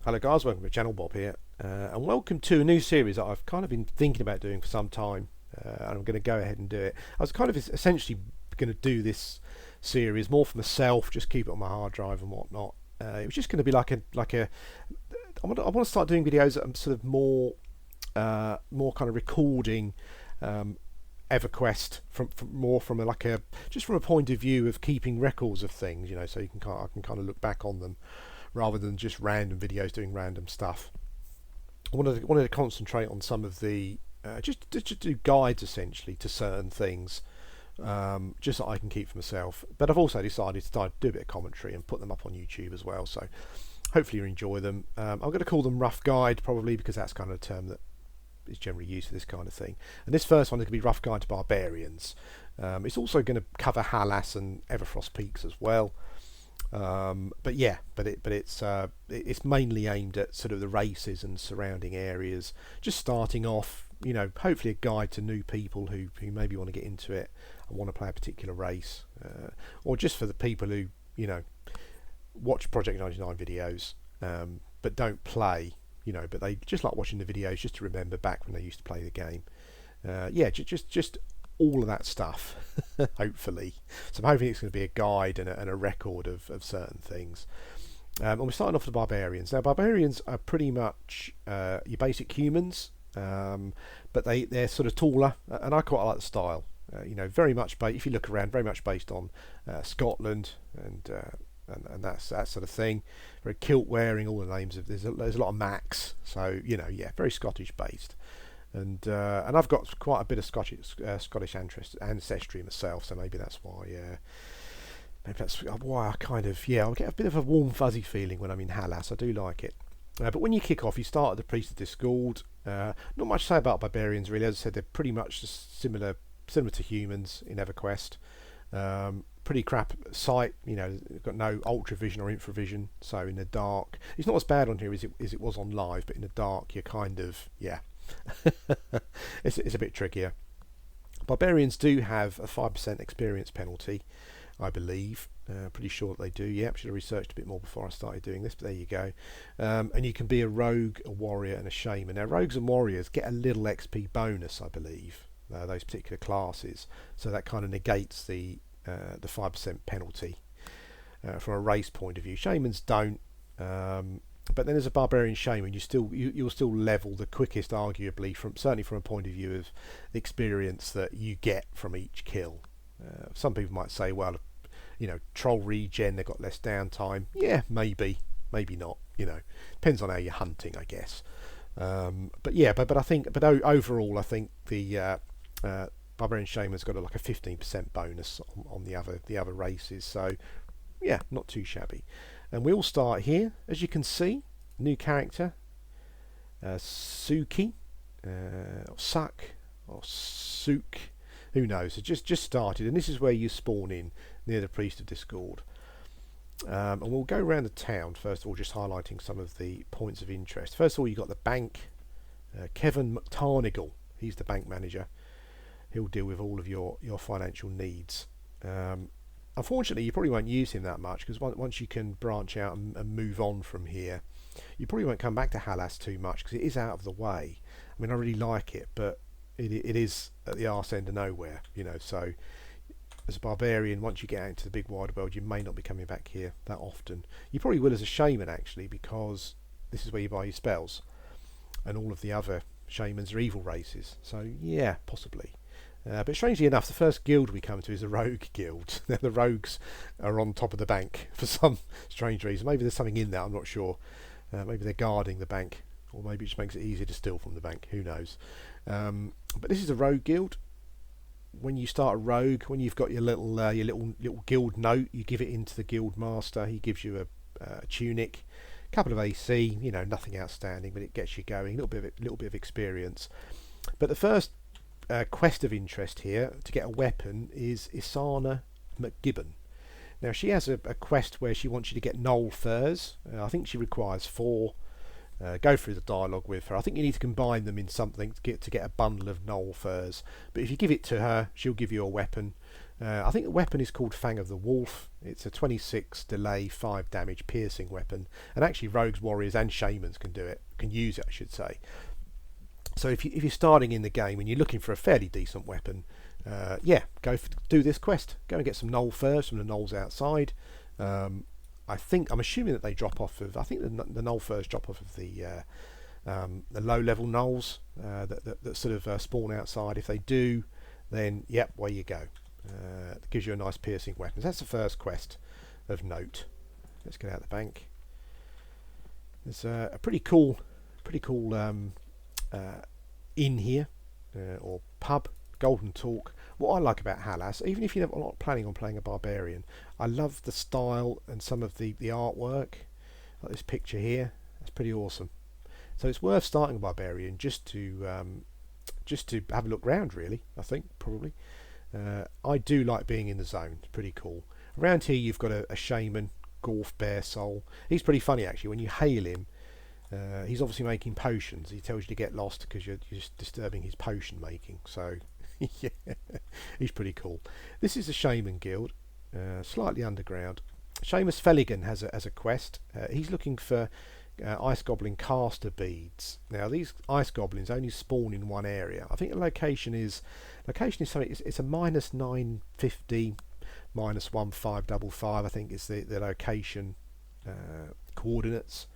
Hello guys, welcome to the channel. Bob here, and welcome to a new series that I've kind of been thinking about doing for some time, and I'm going to go ahead and do it. I was kind of essentially going to do this series more for myself, just keep it on my hard drive and whatnot. It was just going to be like a. I want to start doing videos that I'm sort of more kind of recording Everquest from just from a point of view of keeping records of things, so I can kind of look back on them rather than just random videos doing random stuff. I wanted to concentrate on some of the just to do guides essentially to certain things, just so I can keep for myself. But I've also decided to do a bit of commentary and put them up on YouTube as well. So hopefully you enjoy them. I'm going to call them rough guide probably because that's kind of a term that is generally used for this kind of thing. And this first one is going to be rough guide to Barbarians. It's also going to cover Halla and Everfrost peaks as well. It's mainly aimed at sort of the races and surrounding areas. Just starting off, hopefully a guide to new people who maybe want to get into it and want to play a particular race, or just for the people who watch Project 99 videos, but don't play, but they just like watching the videos just to remember back when they used to play the game. Just all of that stuff, hopefully. So I'm hoping it's going to be a guide and a record of certain things. And we're starting off with the Barbarians. Now, Barbarians are pretty much your basic humans, but they're sort of taller, and I quite like the style. Very much, if you look around, very much based on Scotland and that's that sort of thing. Very kilt wearing, all the names of there's a lot of Macs, so very Scottish based. And I've got quite a bit of Scottish ancestry myself, so maybe that's why I kind of I get a bit of a warm fuzzy feeling when I'm in Halla. So I do like it. But when you kick off, you start at the Priest of Discord. Not much to say about Barbarians really. As I said, they're pretty much similar to humans in Everquest. Pretty crap sight. They've got no ultra vision or infravision, so in the dark, it's not as bad on here as it was on live. But in the dark, you're kind of it's a bit trickier. Barbarians do have a 5% experience penalty, I believe. Pretty sure that they do. Should have researched a bit more before I started doing this, but there you go. And you can be a rogue, a warrior, and a shaman. Now, rogues and warriors get a little XP bonus, I believe, those particular classes. So that kind of negates the 5% penalty from a race point of view. Shamans don't. But then as a barbarian shaman, you'll still level the quickest, arguably, certainly from a point of view of the experience that you get from each kill. Some people might say, well, troll regen, they've got less downtime. Yeah, maybe not. Depends on how you're hunting, I guess. But overall, I think the barbarian shaman's got like a 15% bonus on the other races. So yeah, not too shabby. And we all start here, as you can see. New character, Suki, or Suck, or Sook, who knows? It just started, and this is where you spawn in near the Priest of Discord. And we'll go around the town first of all, just highlighting some of the points of interest. First of all, you got the bank. Kevin McTarnigal, he's the bank manager. He'll deal with all of your financial needs. Unfortunately, you probably won't use him that much because once you can branch out and move on from here, you probably won't come back to Hallas too much because it is out of the way. I mean, I really like it, but it is at the arse end of nowhere, So as a barbarian, once you get out into the big wide world, you may not be coming back here that often. You probably will as a shaman actually, because this is where you buy your spells, and all of the other shamans are evil races. So yeah, possibly. But strangely enough, the first guild we come to is the Rogue Guild. The rogues are on top of the bank for some strange reason. Maybe there's something in there, I'm not sure. Maybe they're guarding the bank, or maybe it just makes it easier to steal from the bank. Who knows? But this is a Rogue Guild. When you start a rogue, when you've got your little guild note, you give it into the guild master. He gives you a tunic, a couple of AC. Nothing outstanding, but it gets you going. A little bit of experience. But the first quest of interest here to get a weapon is Isana McGibbon. Now she has a quest where she wants you to get Knoll furs. I think she requires 4. Go through the dialogue with her. I think you need to combine them in something to get a bundle of Knoll furs. But if you give it to her, she'll give you a weapon. I think the weapon is called Fang of the Wolf. It's a 26 delay, 5 damage piercing weapon, and actually rogues, warriors, and shamans can do it. Can use it, I should say. So if you're starting in the game and you're looking for a fairly decent weapon, yeah, do this quest. Go and get some knoll furs from the knolls outside. I'm assuming that they drop off of. I think the knoll furs drop off of the low-level knolls that sort of spawn outside. If they do, then yep, away you go. It gives you a nice piercing weapon. That's the first quest of note. Let's get out of the bank. There's a pretty cool inn here, or pub, Golden Talk. What I like about Halla, so even if you're not planning on playing a barbarian, I love the style and some of the artwork. Like this picture here, that's pretty awesome. So it's worth starting a barbarian just to have a look round, really. I think probably. I do like being in the zone. It's pretty cool. Around here you've got a shaman, Gorf Bear Soul. He's pretty funny actually. When you hail him, he's obviously making potions. He tells you to get lost because you're just disturbing his potion making. So yeah, he's pretty cool. This is the Shaman Guild, slightly underground. Seamus Felligan has a quest. He's looking for Ice Goblin caster beads. Now these Ice Goblins only spawn in one area. I think the location is something. It's a -950, -1555. I think is the location coordinates.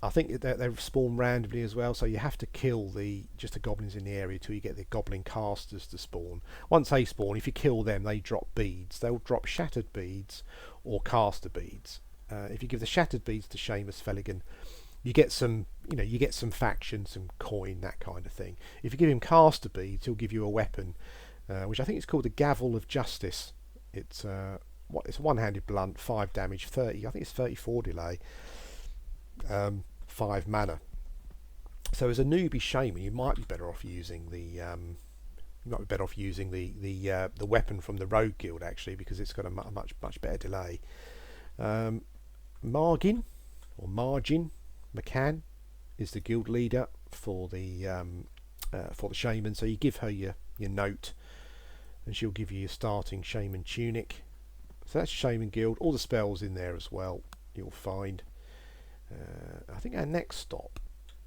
I think they spawn randomly as well, so you have to kill the goblins in the area till you get the goblin casters to spawn. Once they spawn, if you kill them, they drop beads. They'll drop shattered beads or caster beads. If you give the shattered beads to Seamus Felligan, you get some faction, some coin, that kind of thing. If you give him caster beads, he'll give you a weapon, which I think is called the Gavel of Justice. It's a one-handed blunt, 5 damage, 30. I think it's 34 delay. 5 mana. So as a newbie shaman, you might be better off using the weapon from the Rogue Guild actually, because it's got a much better delay. Margin McCann is the guild leader for the shaman. So you give her your note, and she'll give you your starting shaman tunic. So that's Shaman Guild. All the spells in there as well. You'll find. I think our next stop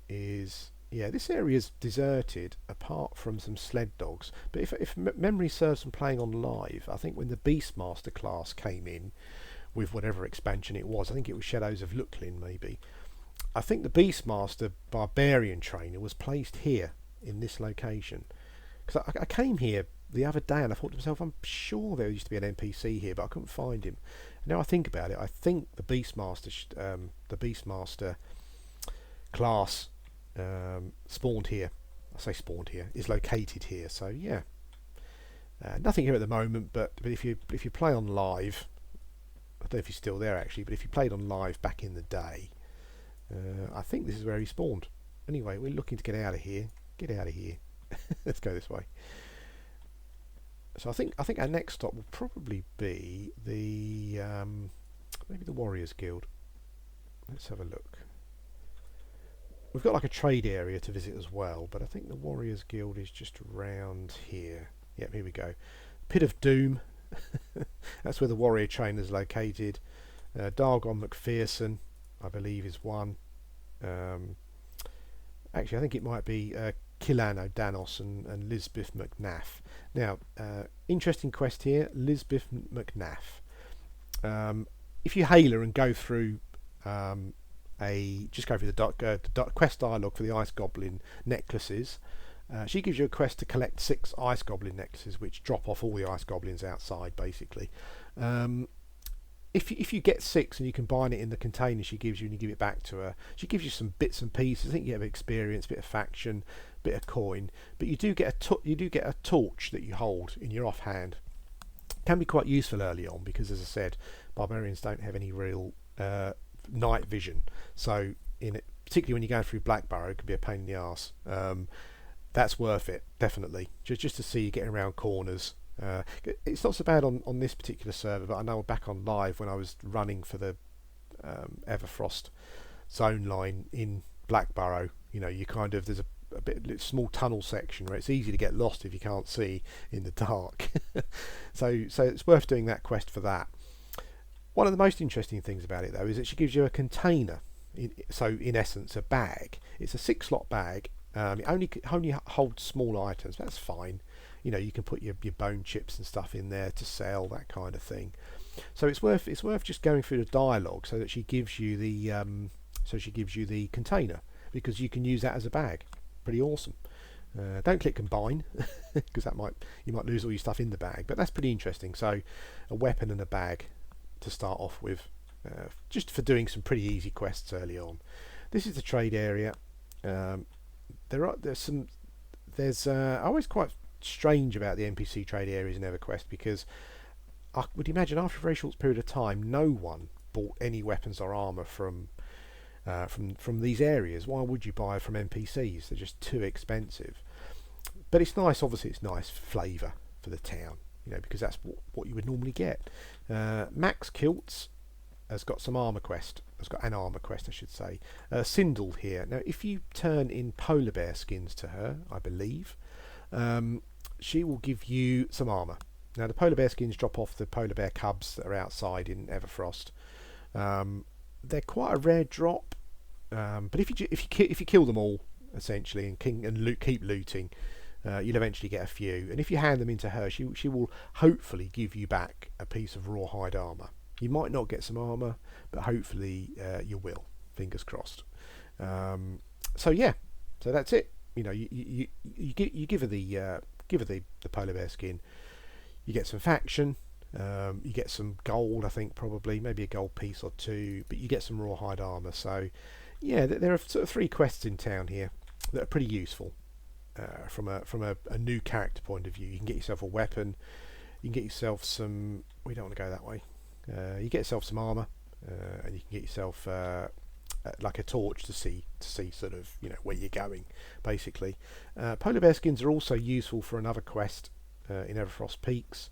is, this area is deserted apart from some sled dogs. But if memory serves from playing on live, I think when the Beastmaster class came in with whatever expansion it was, I think it was Shadows of Luklin maybe, I think the Beastmaster Barbarian trainer was placed here in this location. Because I came here the other day and I thought to myself, I'm sure there used to be an NPC here, but I couldn't find him. Now I think about it, I think the Beastmaster class spawned here. I say spawned here, is located here. So yeah, nothing here at the moment. But if you play on live, I don't know if he's still there actually. But if you played on live back in the day, I think this is where he spawned. Anyway, we're looking to get out of here. Get out of here. Let's go this way. So I think our next stop will probably be the maybe the Warriors Guild. Let's have a look. We've got like a trade area to visit as well, but I think the Warriors Guild is just around here. Yep, here we go. Pit of Doom. That's where the warrior trainer is located. Dargon McPherson, I believe, is one. Actually, I think it might be Killan O'Danos and Lisbeth McNaff. Now, interesting quest here, Lisbeth McNaff. If you hail her and go through the quest dialogue for the Ice Goblin necklaces, she gives you a quest to collect 6 Ice Goblin necklaces, which drop off all the Ice Goblins outside, basically. If you get 6 and you combine it in the container she gives you and you give it back to her, she gives you some bits and pieces. I think you get a bit of experience, bit of faction, bit of coin, but you do get a torch that you hold in your offhand. Can be quite useful early on because, as I said, barbarians don't have any real night vision. So particularly when you're going through Blackburrow, it can be a pain in the arse. That's worth it, definitely. Just to see you getting around corners. It's not so bad on this particular server, but I know back on live when I was running for the Everfrost zone line in Blackburrow, you kind of a bit small tunnel section where it's easy to get lost if you can't see in the dark. so it's worth doing that quest for that. One of the most interesting things about it though is that she gives you a container. So in essence, a bag. It's a 6-slot bag. It only holds small items. That's fine. You know, you can put your bone chips and stuff in there to sell, that kind of thing. So it's worth just going through the dialogue so that she gives you the container, because you can use that as a bag. Pretty awesome. Don't click combine because you might lose all your stuff in the bag, but that's pretty interesting. So a weapon and a bag to start off with, just for doing some pretty easy quests early on. This is the trade area. There's always quite strange about the NPC trade areas in Everquest, because I would imagine after a very short period of time no one bought any weapons or armour from these areas. Why would you buy from NPCs? They're just too expensive. But it's nice, obviously it's nice flavour for the town, you know, because that's what you would normally get. Max Kilts has got some armour quest. Has got an armour quest, I should say. Sindel here. Now, if you turn in polar bear skins to her, I believe, she will give you some armour. Now, the polar bear skins drop off the polar bear cubs that are outside in Everfrost. They're quite a rare drop, but if you kill them all essentially and keep looting, you'll eventually get a few. And if you hand them into her, she will hopefully give you back a piece of rawhide armour. You might not get some armour, but hopefully you will. Fingers crossed. So that's it. You know, you give her the polar bear skin. You get some faction. You get some gold, I think, probably maybe a gold piece or two, but you get some rawhide armour. So yeah, there are sort of 3 quests in town here that are pretty useful from a new character point of view. You can get yourself a weapon. You can get yourself some. We don't want to go that way. You get yourself some armour, and you can get yourself like a torch to see sort of, you know, where you're going, basically. Polar bear skins are also useful for another quest in Everfrost Peaks.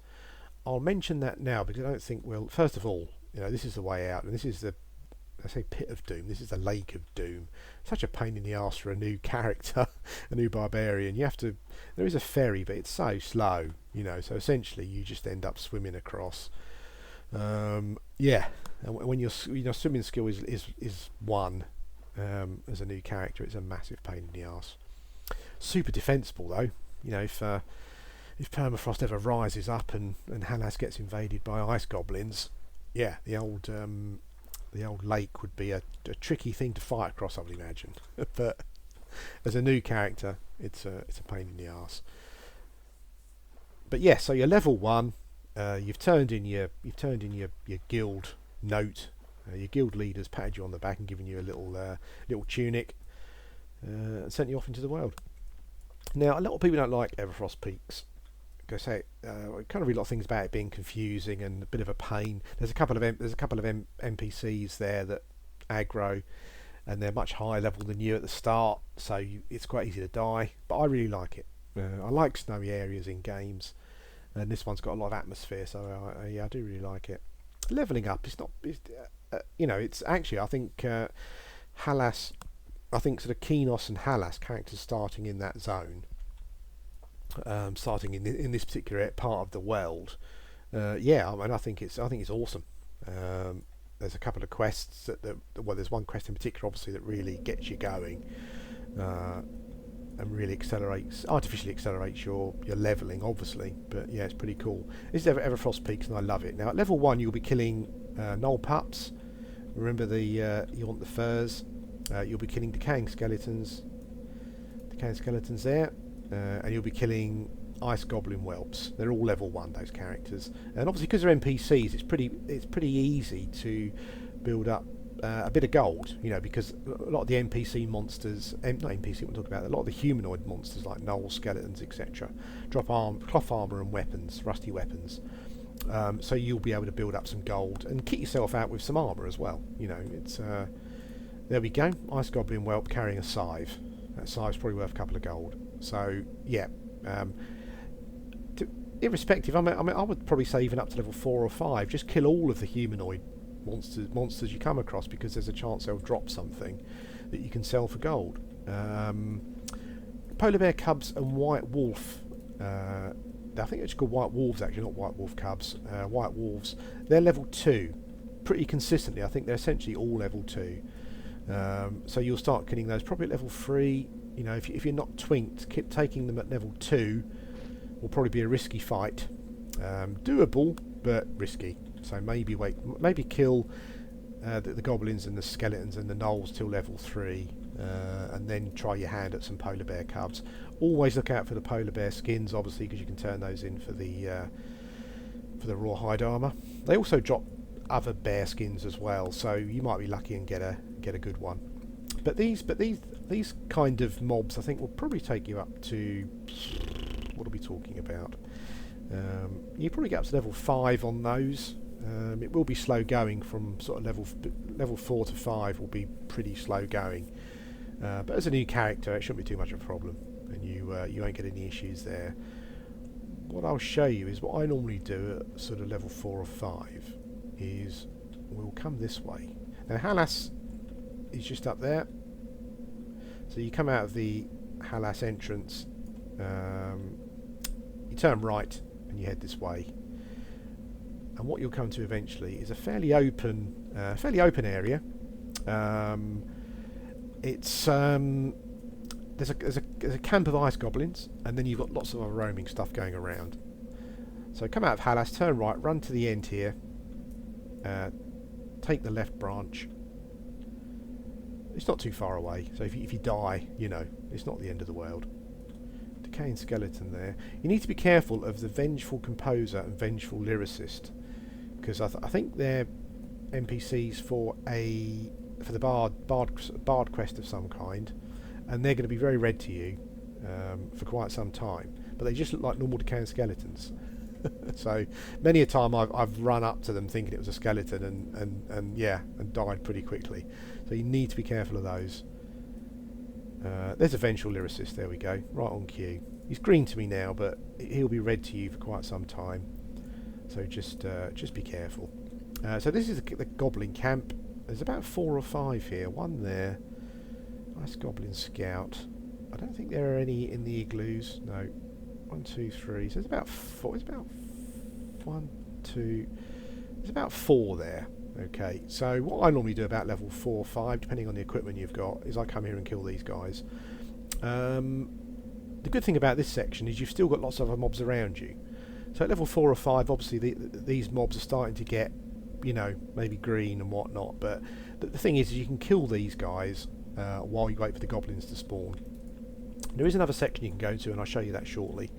I'll mention that now because I don't think we'll. First of all, you know, this is the way out, and this is I say pit of doom. This is the lake of doom. Such a pain in the arse for a new character, a new barbarian. There is a ferry, but it's so slow, you know. So essentially, you just end up swimming across. And when your swimming skill is 1 as a new character, it's a massive pain in the arse. Super defensible though. You know, if permafrost ever rises up and Halla gets invaded by ice goblins, yeah, the old lake would be a tricky thing to fight across, I would imagine. But as a new character, it's a pain in the arse. But yeah, so you're level 1. You've turned in your guild note. Your guild leaders patted you on the back and given you a little tunic, and sent you off into the world. Now, a lot of people don't like Everfrost Peaks. I say, I kind of read a lot of things about it being confusing and a bit of a pain. There's a couple of NPCs there that aggro, and they're much higher level than you at the start, so it's quite easy to die. But I really like it. I like snowy areas in games, and this one's got a lot of atmosphere, so I do really like it. Leveling up, it's actually, I think Hallas, I think sort of Kinos and Hallas characters starting in that zone. Starting in this particular part of the world, I think it's awesome. There's a couple of quests there's one quest in particular, obviously, that really gets you going, and really artificially accelerates your leveling, obviously. But yeah, it's pretty cool. This is Everfrost Peaks, and I love it. Now at level 1, you'll be killing gnoll pups. Remember you want the furs. You'll be killing decaying skeletons there. And you'll be killing ice goblin whelps. They're all level 1, those characters, and obviously because they're NPCs, it's pretty easy to build up a bit of gold, you know, because a lot of the NPC monsters, not NPC we're talking about, a lot of the humanoid monsters like gnoll skeletons, etc., drop cloth armor and weapons, rusty weapons. So you'll be able to build up some gold and kit yourself out with some armor as well. You know, it's there we go. Ice goblin whelp carrying a scythe. That scythe's probably worth a couple of gold. So yeah, irrespective, I would probably say even up to level 4 or 5, just kill all of the humanoid monsters you come across, because there's a chance they'll drop something that you can sell for gold. polar bear cubs and white wolf. I think it's called white wolves actually, not white wolf cubs. White wolves. They're level 2, pretty consistently. I think they're essentially all level 2. So you'll start killing those probably at level 3. You know, if you're not twinked, keep taking them at level 2 will probably be a risky fight. Doable, but risky. So maybe kill the goblins and the skeletons and the gnolls till level 3, and then try your hand at some polar bear cubs. Always look out for the polar bear skins, obviously, because you can turn those in for the rawhide armor. They also drop other bear skins as well, so you might be lucky and get a good one. But these kind of mobs, I think, will probably take you up to, what are we talking about? You probably get up to level 5 on those. It will be slow going from sort of level 4 to 5 will be pretty slow going. But as a new character, it shouldn't be too much of a problem, and you won't get any issues there. What I'll show you is what I normally do at sort of level 4 or 5 is we'll come this way. Now Hallas is just up there, so you come out of the Hallas entrance, you turn right and you head this way, and what you'll come to eventually is a fairly open area. It's there's a camp of ice goblins, and then you've got lots of other roaming stuff going around. So come out of Hallas, turn right, run to the end here, take the left branch. It's not too far away, so if you die, you know, it's not the end of the world. Decaying skeleton there. You need to be careful of the Vengeful Composer and Vengeful Lyricist, because I think they're NPCs for the bard quest of some kind, and they're going to be very red to you for quite some time. But they just look like normal decaying skeletons. So many a time I've run up to them thinking it was a skeleton and died pretty quickly. So you need to be careful of those. There's a Vengeful Lyricist. There we go, right on cue. He's green to me now, but he'll be red to you for quite some time. So just be careful. So this is the goblin camp. There's about 4 or 5 here. One there. Nice goblin scout. I don't think there are any in the igloos. No. 1, 2, 3. So there's about 4. It's about 1, 2. There's about 4 there. Okay. So what I normally do about level 4 or 5, depending on the equipment you've got, is I come here and kill these guys. The good thing about this section is you've still got lots of other mobs around you. So at level 4 or 5, obviously these mobs are starting to get, you know, maybe green and whatnot. But the thing is you can kill these guys while you wait for the goblins to spawn. There is another section you can go to, and I'll show you that shortly.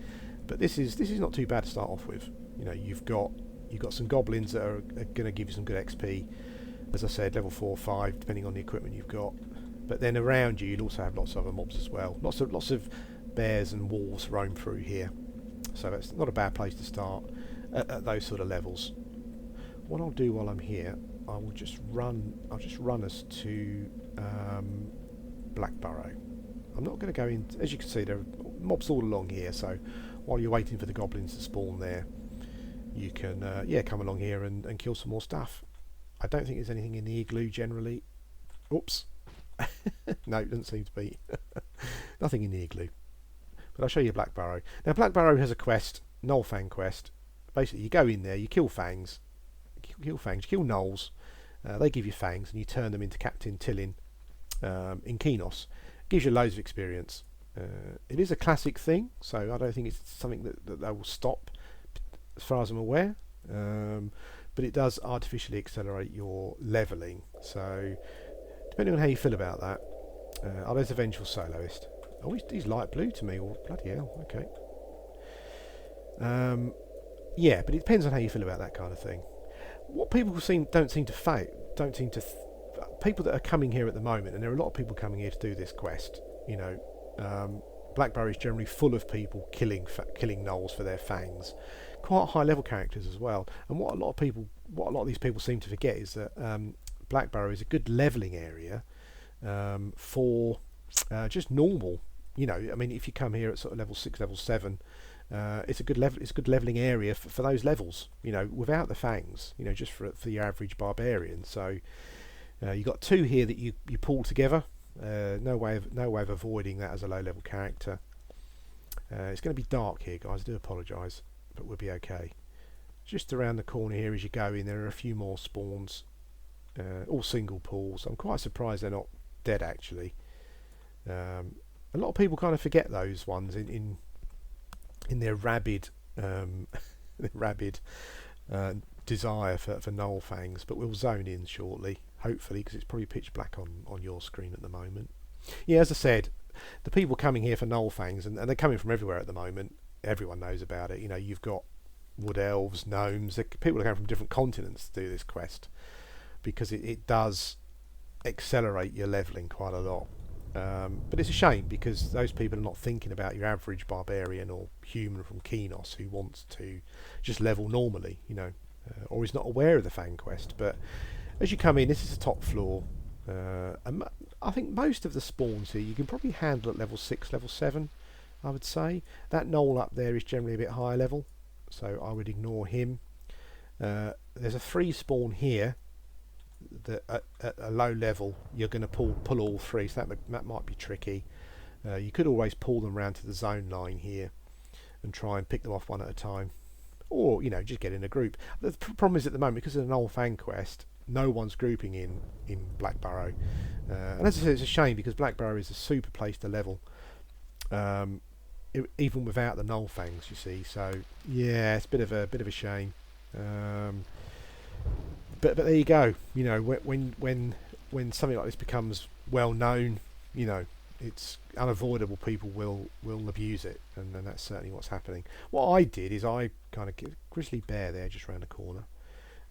But this is not too bad to start off with. You know, you've got some goblins that are going to give you some good XP. As I said, level 4 or 5, depending on the equipment you've got. But then around you, you'll also have lots of other mobs as well. Lots of bears and wolves roam through here. So that's not a bad place to start at those sort of levels. What I'll do while I'm here, I'll just run us to Blackburrow. I'm not going to go in. As you can see, there are mobs all along here. So while you're waiting for the goblins to spawn there, you can come along here and kill some more stuff. I don't think there's anything in the igloo generally. Oops. No, it doesn't seem to be. Nothing in the igloo. But I'll show you Blackburrow. Now Blackburrow has a quest, Gnollfang quest. Basically, you go in there, you kill fangs, you kill gnolls. They give you fangs, and you turn them into Captain Tillin in Kenos. Gives you loads of experience. It is a classic thing, so I don't think it's something that they will stop, as far as I'm aware. But it does artificially accelerate your levelling. So depending on how you feel about that. There's a Vengeful Soloist. Oh, he's light blue to me. Or bloody hell. Okay. Yeah, but it depends on how you feel about that kind of thing. What people don't seem to people that are coming here at the moment, and there are a lot of people coming here to do this quest. You know, Blackburrow is generally full of people killing gnolls for their fangs. Quite high level characters as well. And what a lot of these people seem to forget is that Blackburrow is a good leveling area for just normal. You know, I mean, if you come here at sort of level 6, level 7, it's a good leveling area for those levels. You know, without the fangs. You know, just for your average barbarian. So you've got 2 here that you pull together. No way of avoiding that as a low level character. It's going to be dark here, guys. I do apologise, but we'll be okay. Just around the corner here as you go in, there are a few more spawns, all single pools. I'm quite surprised they're not dead, actually. A lot of people kind of forget those ones in their rabid desire for null fangs, but we'll zone in shortly, hopefully, because it's probably pitch black on your screen at the moment. Yeah, as I said, the people coming here for null fangs, and they're coming from everywhere at the moment. Everyone knows about it. You know, you've got wood elves, gnomes. People are coming from different continents to do this quest because it does accelerate your leveling quite a lot. But it's a shame because those people are not thinking about your average barbarian or human from Kenos who wants to just level normally, you know, or is not aware of the Fang quest. But as you come in, this is the top floor. And I think most of the spawns here you can probably handle at level 6, level 7, I would say. That knoll up there is generally a bit higher level, so I would ignore him. There's a 3 spawn here that at a low level you're going to pull all 3, so that might be tricky. You could always pull them round to the zone line here and try and pick them off one at a time, or you know, just get in a group. The problem is at the moment, because of an old Fang quest, no one's grouping in Black Burrow, and as I said, it's a shame because Black Burrow is a super place to level, even without the null fangs, you see. So yeah, it's a bit of a shame. But there you go. You know, when something like this becomes well known, you know, it's unavoidable. People will abuse it, and that's certainly what's happening. What I did is I kind of get grizzly bear there just around the corner.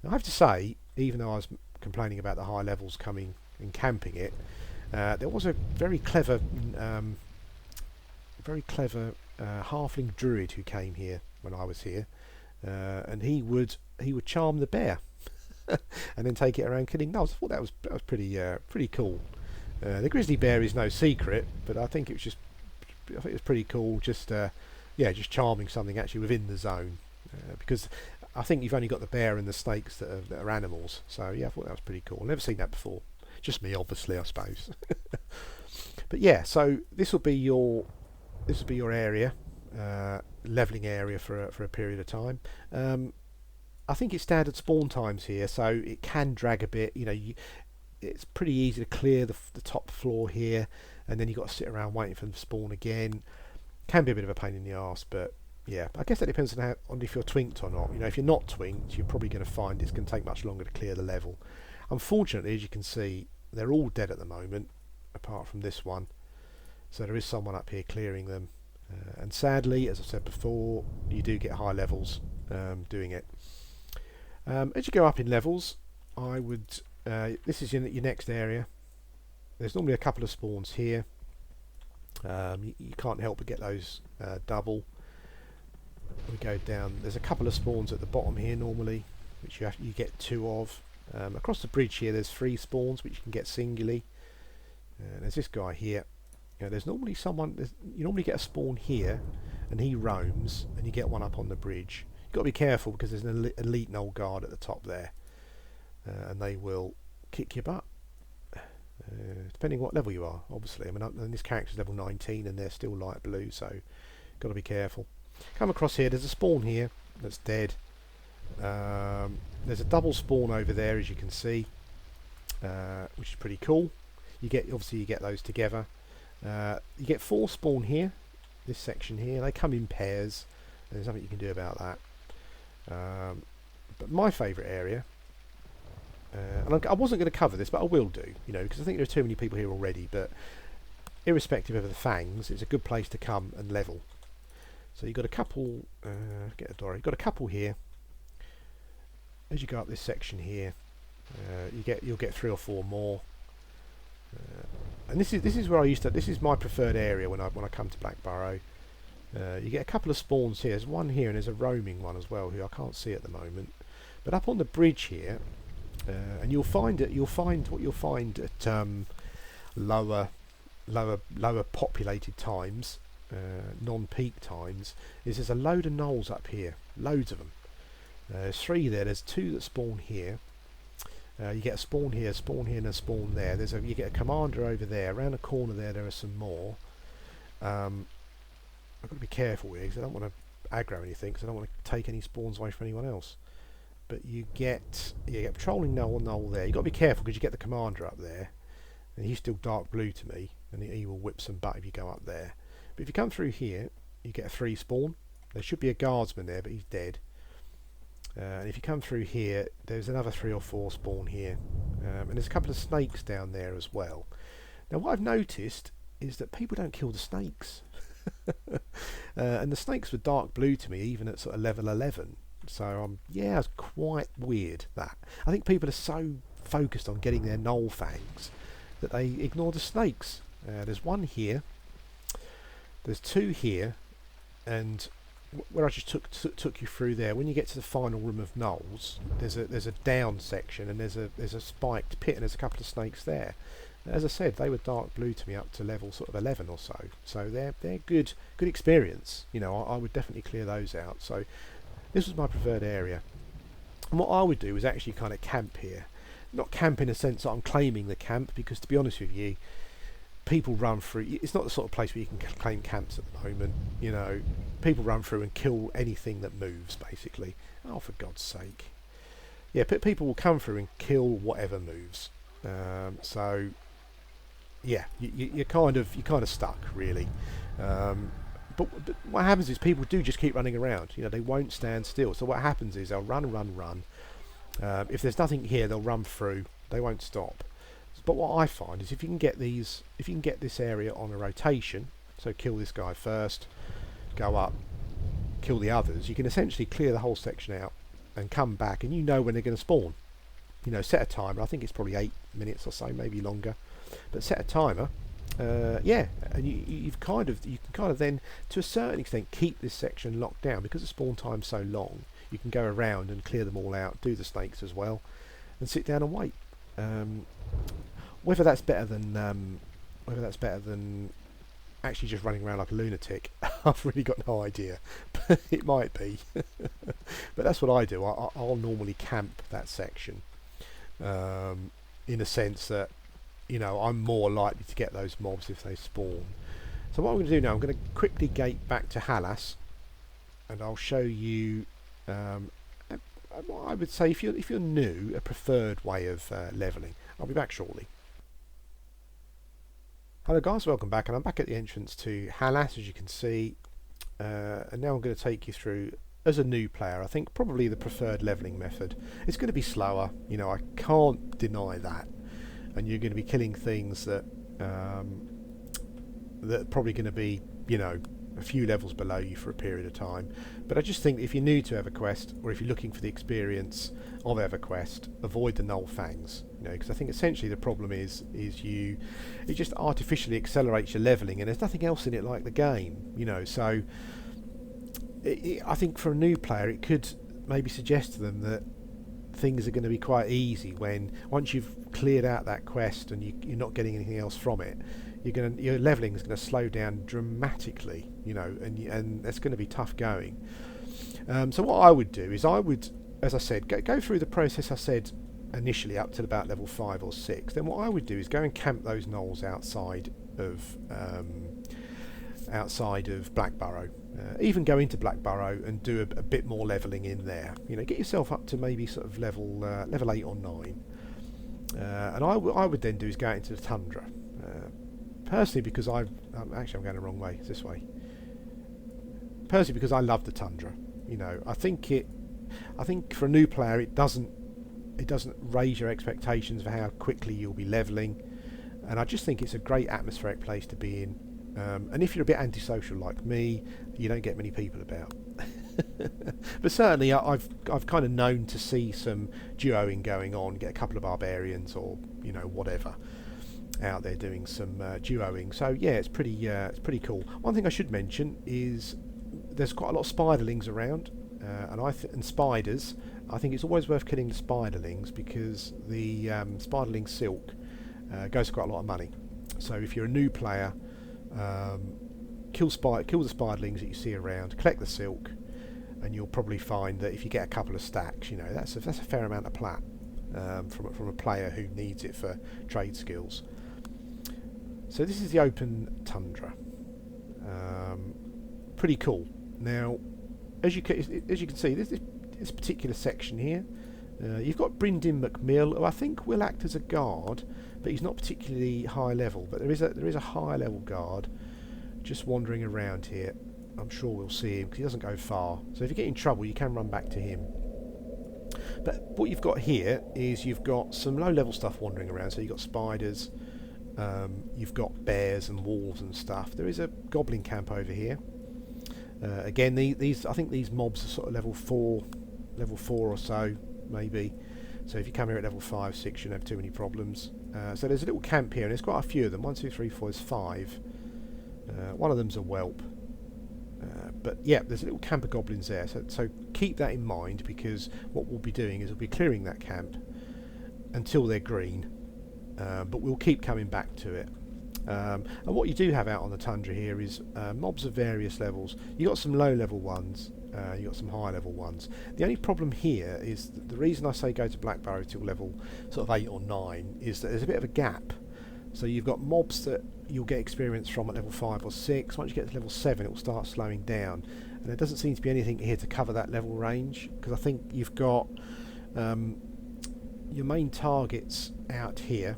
Now, I have to say, even though I was complaining about the high levels coming and camping it, there was a very clever halfling druid who came here when I was here, and he would charm the bear and then take it around killing gnolls. I thought that was pretty cool. The grizzly bear is no secret, but I think it was pretty cool. Just charming something actually within the zone, because I think you've only got the bear and the snakes that are animals. So yeah, I thought that was pretty cool. Never seen that before. Just me, obviously, I suppose. But yeah, so this will be your area, leveling area for a period of time. I think it's standard spawn times here, so it can drag a bit. You know, it's pretty easy to clear the top floor here, and then you've got to sit around waiting for them to spawn again. Can be a bit of a pain in the arse, but yeah, I guess that depends on if you're twinked or not. You know, if you're not twinked, you're probably going to find it's going to take much longer to clear the level. Unfortunately, as you can see, they're all dead at the moment, apart from this one. So there is someone up here clearing them, and sadly, as I said before, you do get high levels doing it. As you go up in levels, I would. This is your next area. There's normally a couple of spawns here. You can't help but get those double. We go down. There's a couple of spawns at the bottom here normally, which you get 2 of. Across the bridge here, there's 3 spawns which you can get singly. There's this guy here. There's normally you normally get a spawn here, and he roams, and you get one up on the bridge. You've got to be careful because there's an elite null guard at the top there, and they will kick your butt, depending what level you are, obviously. I mean, and this character's level 19 and they're still light blue, so got to be careful. Come across here, there's a spawn here that's dead. There's a double spawn over there, as you can see, which is pretty cool. You get those together. You get 4 spawn here, this section here. They come in pairs. There's nothing you can do about that. But my favourite area, and I wasn't going to cover this, but I will do, you know, because I think there are too many people here already. But irrespective of the fangs, it's a good place to come and level. So you've got a couple. Get a door. You've got a couple here. As you go up this section here, you'll get 3 or 4 more. And this is where I used to. This is my preferred area when I come to Black Burrow. You get a couple of spawns here. There's one here, and there's a roaming one as well, who I can't see at the moment. But up on the bridge here, and you'll find what you'll find at lower populated times, non-peak times, is there's a load of gnolls up here, loads of them. There's 3 there. There's 2 that spawn here. You get a spawn here, and a spawn there. You get a commander over there. Around the corner there are some more. I've got to be careful here because I don't want to aggro anything, because I don't want to take any spawns away from anyone else. But you get patrolling Knoll there. You've got to be careful because you get the commander up there, and he's still dark blue to me, and he will whip some butt if you go up there. But if you come through here, you get a 3 spawn. There should be a guardsman there, but he's dead. And if you come through here, there's another 3 or 4 spawn here. And there's a couple of snakes down there as well. Now what I've noticed is that people don't kill the snakes. And the snakes were dark blue to me, even at sort of level 11. So yeah, it's quite weird that. I think people are so focused on getting their Knoll fangs that they ignore the snakes. There's one here. There's 2 here. And where I just took you through there, when you get to the final room of Knolls, there's a down section, and there's a spiked pit, and there's a couple of snakes there. As I said, they were dark blue to me up to level sort of 11 or so. So they're good experience. You know, I would definitely clear those out. So this was my preferred area. And what I would do is actually kind of camp here. Not camp in a sense that I'm claiming the camp, because to be honest with you, people run through. It's not the sort of place where you can claim camps at the moment. You know, people run through and kill anything that moves, basically. Oh, for God's sake! Yeah, people will come through and kill whatever moves. So yeah, you're kind of stuck, really. But what happens is people do just keep running around. You know, they won't stand still. So what happens is they'll run. If there's nothing here, they'll run through. They won't stop. But what I find is if you can get this area on a rotation, so kill this guy first, go up, kill the others, you can essentially clear the whole section out and come back, and you know when they're going to spawn. You know, set a timer. I think it's probably 8 minutes or so, maybe longer. But set a timer. Yeah, and you can kind of then, to a certain extent, keep this section locked down because the spawn time's so long. You can go around and clear them all out, do the snakes as well, and sit down and wait. Whether that's better than actually just running around like a lunatic, I've really got no idea. But it might be. But that's what I do. I'll normally camp that section, in a sense that, you know, I'm more likely to get those mobs if they spawn. So what I'm going to do now, I'm going to quickly gate back to Halla, and I'll show you. I would say if you're new, a preferred way of leveling. I'll be back shortly. Hello guys, welcome back, and I'm back at the entrance to Halla, as you can see, and now I'm going to take you through, as a new player, I think probably the preferred leveling method. It's going to be slower, you know, I can't deny that, and you're going to be killing things that that are probably going to be, you know, a few levels below you for a period of time. But I just think that if you're new to Everquest, or if you're looking for the experience of Everquest, avoid the Knoll fangs. You know, because I think essentially the problem is it just artificially accelerates your leveling, and there's nothing else in it like the game. You know, so I think for a new player, it could maybe suggest to them that things are going to be quite easy when once you've cleared out that quest and you're not getting anything else from it. Your leveling is going to slow down dramatically, you know, and that's going to be tough going. So what I would do is as I said, go through the process I said initially up to about level 5 or 6. Then what I would do is go and camp those Knolls outside of Blackburrow. Even go into Blackburrow and do a bit more leveling in there. You know, get yourself up to maybe sort of level 8 or 9. And I would then do is go out into the tundra. Personally, because I'm going the wrong way. It's this way. Personally, because I love the tundra. You know, I think for a new player, it doesn't raise your expectations for how quickly you'll be leveling, and I just think it's a great atmospheric place to be in. And if you're a bit antisocial like me, you don't get many people about. But certainly, I've kind of known to see some duoing going on, get a couple of barbarians or, you know, whatever out there doing some duoing. So yeah, it's pretty cool. One thing I should mention is there's quite a lot of spiderlings around, and spiders. I think it's always worth killing the spiderlings because the spiderling silk goes for quite a lot of money. So if you're a new player, kill the spiderlings that you see around, collect the silk, and you'll probably find that if you get a couple of stacks, you know, that's a fair amount of plat from a player who needs it for trade skills. So this is the open tundra. pretty cool. Now, as you can see, this particular section here, you've got Bryndin McMill, who I think will act as a guard, but he's not particularly high level. But there is a high level guard just wandering around here. I'm sure we'll see him because he doesn't go far. So if you get in trouble, you can run back to him. But what you've got here is you've got some low level stuff wandering around. So you've got spiders, you've got bears and wolves and stuff. There is a goblin camp over here. Again, these I think these mobs are sort of level 4 or so, maybe. So if you come here at level 5, 6, you shouldn't have too many problems. So there's a little camp here, and there's quite a few of them. 1, 2, 3, 4, there's 5. One of them's a whelp. But yeah, there's a little camp of goblins there. So keep that in mind, because what we'll be doing is we'll be clearing that camp until they're green. But we'll keep coming back to it. And what you do have out on the tundra here is mobs of various levels. You've got some low level ones, you've got some high level ones. The only problem here is the reason I say go to Black Barrow till level sort of 8 or 9 is that there's a bit of a gap. So you've got mobs that you'll get experience from at level 5 or 6. Once you get to level 7, it will start slowing down. And there doesn't seem to be anything here to cover that level range, because I think you've got your main targets out here.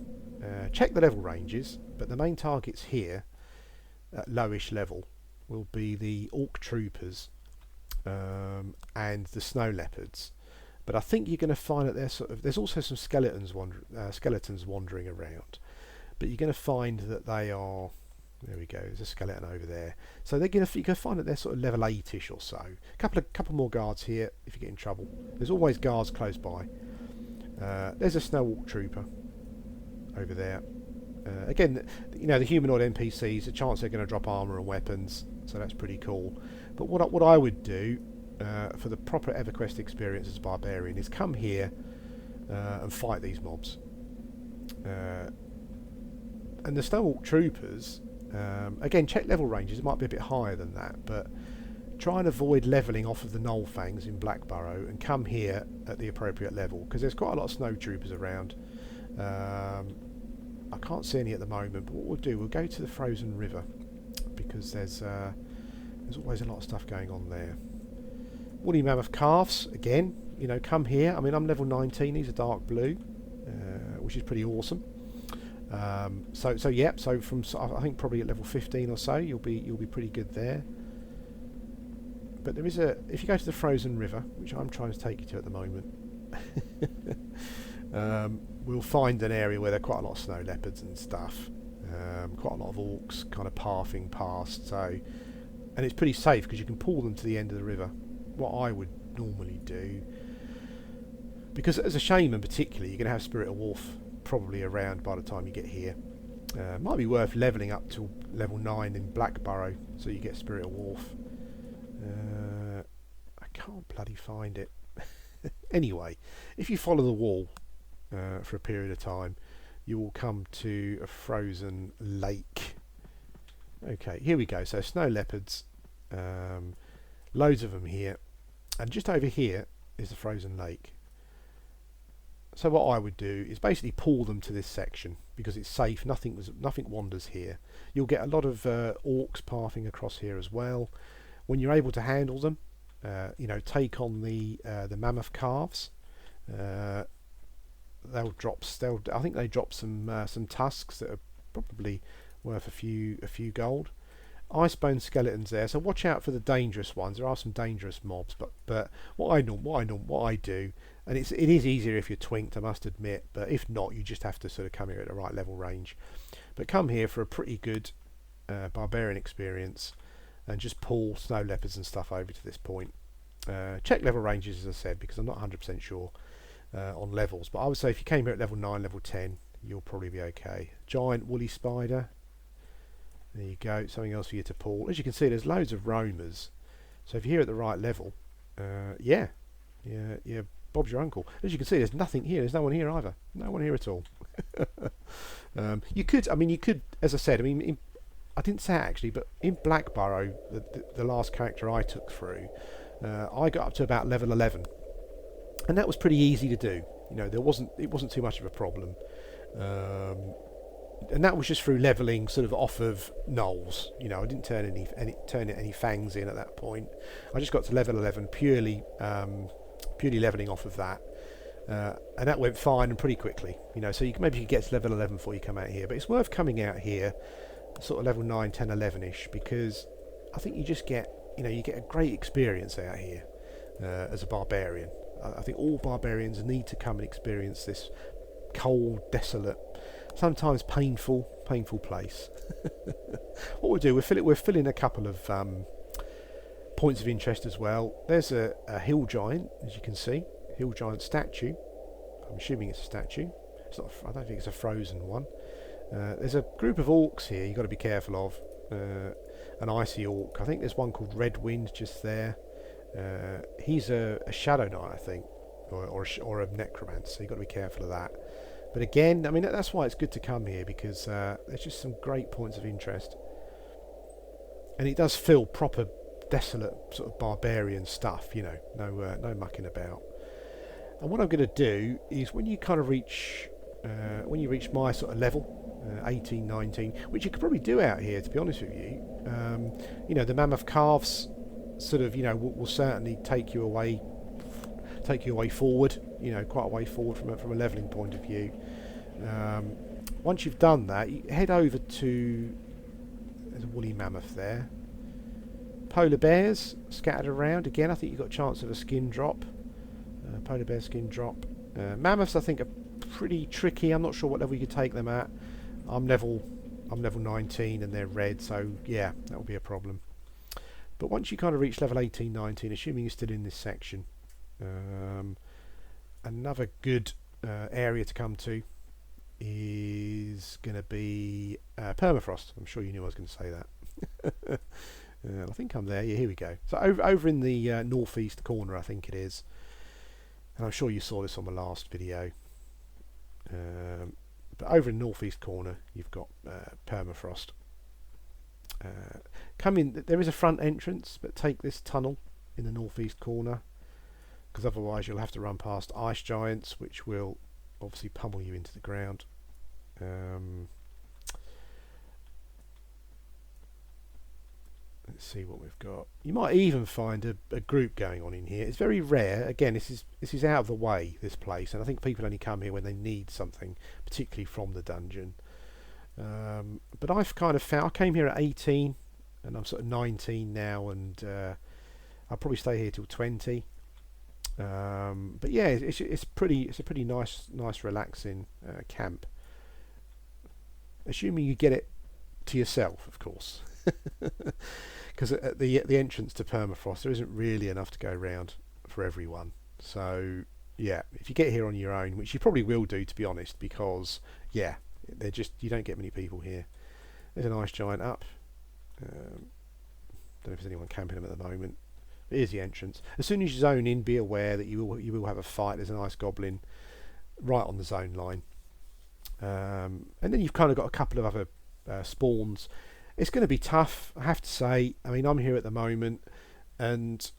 Check the level ranges, but the main targets here at lowish level will be the orc troopers and the snow leopards. But I think you're going to find that there's also some skeletons wandering around. But you're going to find that they are, there we go, there's a skeleton over there. So you're going to find that they're sort of level 8ish or so. Couple more guards here if you get in trouble. There's always guards close by. There's a snow orc trooper over there. Again, the humanoid NPCs, the chance they're going to drop armour and weapons, so that's pretty cool. But what I would do for the proper Everquest experience as a barbarian is come here and fight these mobs. And the snow orc troopers, again, check level ranges. It might be a bit higher than that, but try and avoid levelling off of the Knoll Fangs in Black Barrow and come here at the appropriate level, because there's quite a lot of snow troopers around. I can't see any at the moment, but what we'll do, we'll go to the frozen river, because there's always a lot of stuff going on there. Woolly mammoth calves, again, come here. I mean, I'm level 19, these are dark blue, which is pretty awesome. So from I think probably at level 15 or so, you'll be pretty good there. But there is if you go to the frozen river, which I'm trying to take you to at the moment, we'll find an area where there are quite a lot of snow leopards and stuff, quite a lot of orcs kind of pathing past. And it's pretty safe because you can pull them to the end of the river. What I would normally do, because as a shaman particularly, you're going to have Spirit of Wolf probably around by the time you get here. Might be worth levelling up to level 9 in Black Barrow so you get Spirit of Wolf. I can't bloody find it. Anyway, if you follow the wall for a period of time, you will come to a frozen lake. Okay, here we go. So snow leopards, loads of them here, and just over here is the frozen lake. So what I would do is basically pull them to this section because it's safe. Nothing wanders here. You'll get a lot of orcs pathing across here as well. When you're able to handle them, take on the mammoth calves. I think they drop some tusks that are probably worth a few gold. Icebone skeletons there, so watch out for the dangerous ones. There are some dangerous mobs, but what I do, and it is easier if you're twinked, I must admit, but if not, you just have to sort of come here at the right level range. But come here for a pretty good barbarian experience and just pull snow leopards and stuff over to this point. Check level ranges, as I said, because I'm not 100% sure on levels, but I would say if you came here at level 9, level 10, you'll probably be okay. Giant woolly spider. There you go, something else for you to pull. As you can see, there's loads of roamers. So if you're here at the right level, yeah, Bob's your uncle. As you can see, there's nothing here. There's no one here either. No one here at all. You could, as I said, I didn't say it actually, but in Black Barrow, the last character I took through, I got up to about level 11, and that was pretty easy to do. It wasn't too much of a problem. and that was just through leveling sort of off of gnolls. You know, I didn't turn any fangs in at that point. I just got to level 11 purely leveling off of that. And that went fine and pretty quickly, you know, so maybe you get to level 11 before you come out here, but it's worth coming out here sort of level 9, 10, 11ish, because I think you just get, you know, you get a great experience out here as a barbarian. I think all barbarians need to come and experience this cold, desolate, sometimes painful place. What we'll do, we'll fill in a couple of points of interest as well. There's a hill giant, as you can see. Hill giant statue. I'm assuming it's a statue. It's not. I don't think it's a frozen one. There's a group of orcs here you've got to be careful of. An icy orc. I think there's one called Red Wind just there. He's a shadow knight, I think, or a necromancer. So you've got to be careful of that. But again, I mean, that's why it's good to come here, because there's just some great points of interest, and it does feel proper desolate sort of barbarian stuff. You know, no mucking about. And what I'm going to do is when you kind of reach my sort of level, 18, 19, which you could probably do out here, to be honest with you, you know, the mammoth calves sort of, you know, will certainly take you away forward, you know, quite a way forward from a leveling point of view. Once you've done that, you head over to, there's a woolly mammoth there. Polar bears scattered around. Again, I think you've got a chance of a skin drop. Polar bear skin drop. Mammoths, I think, are pretty tricky. I'm not sure what level you could take them at. I'm level 19 and they're red, so yeah, that will be a problem. But once you kind of reach level 18, 19, assuming you're still in this section, another good area to come to is going to be permafrost. I'm sure you knew I was going to say that. I think I'm there. Yeah, here we go. So over in the northeast corner, I think it is. And I'm sure you saw this on the last video. But over in the northeast corner, you've got permafrost. Come in. There is a front entrance, but take this tunnel in the northeast corner, because otherwise you'll have to run past ice giants, which will obviously pummel you into the ground. Let's see what we've got. You might even find a group going on in here. It's very rare. Again, this is out of the way, this place, and I think people only come here when they need something, particularly from the dungeon. But I've kind of found, I came here at 18 and I'm sort of 19 now, and I'll probably stay here till 20. But yeah, it's a pretty nice relaxing camp, assuming you get it to yourself, of course. Because at the entrance to permafrost there isn't really enough to go around for everyone. So yeah, if you get here on your own, which you probably will do, to be honest, because yeah, you don't get many people here. There's an ice giant up. Don't know if there's anyone camping them at the moment. But here's the entrance. As soon as you zone in, be aware that you will have a fight. There's an ice goblin right on the zone line, and then you've kind of got a couple of other spawns. It's going to be tough, I have to say. I mean, I'm here at the moment, and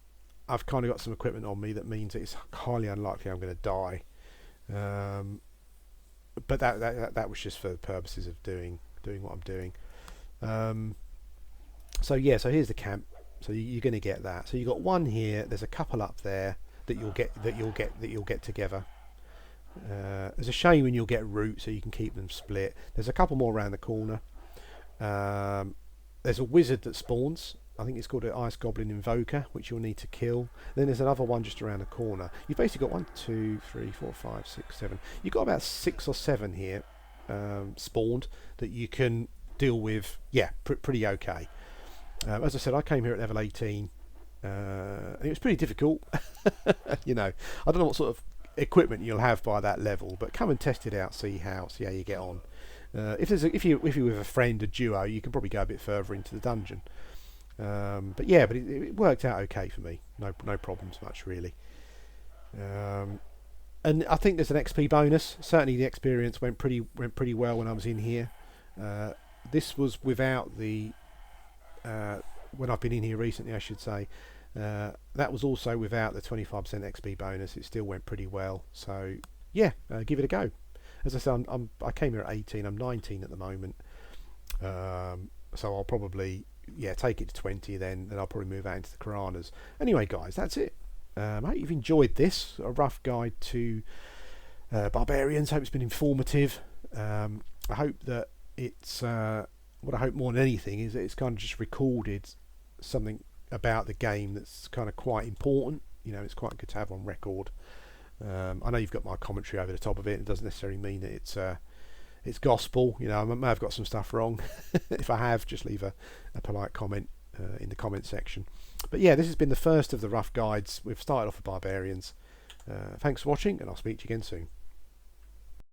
I've kind of got some equipment on me that means it's highly unlikely I'm going to die. But that was just for the purposes of doing what I'm doing. So yeah, so here's the camp. So you're going to get that. So you've got one here. There's a couple up there that you'll get together. There's a shame when you'll get root, so you can keep them split. There's a couple more around the corner. There's a wizard that spawns. I think it's called an ice goblin invoker, which you'll need to kill. Then there's another one just around the corner. You've basically got 1, 2, 3, 4, 5, 6, 7. You've got about 6 or 7 here spawned that you can deal with. Yeah, pretty okay. As I said, I came here at level 18. And it was pretty difficult. You know, I don't know what sort of equipment you'll have by that level, but come and test it out, see how you get on. If you're with a friend, a duo, you can probably go a bit further into the dungeon. But it worked out okay for me. No problems much really. And I think there's an XP bonus. Certainly the experience went pretty well when I was in here. This was without the when I've been in here recently, I should say. That was also without the 25% XP bonus. It still went pretty well. So yeah, give it a go. as I said, I came here at 18. I'm 19 at the moment. So I'll probably take it to 20. Then I'll probably move out into the Karanas. Anyway, guys, that's it. I hope you've enjoyed this, a rough guide to Barbarians. Hope it's been informative. I hope that it's what I hope more than anything is that it's kind of just recorded something about the game that's kind of quite important. You know, it's quite good to have on record. I know you've got my commentary over the top of it. It doesn't necessarily mean that it's gospel. You know, I may have got some stuff wrong. If I have, just leave a polite comment in the comment section. But yeah, this has been the first of the rough guides. We've started off with Barbarians. Thanks for watching, and I'll speak to you again soon.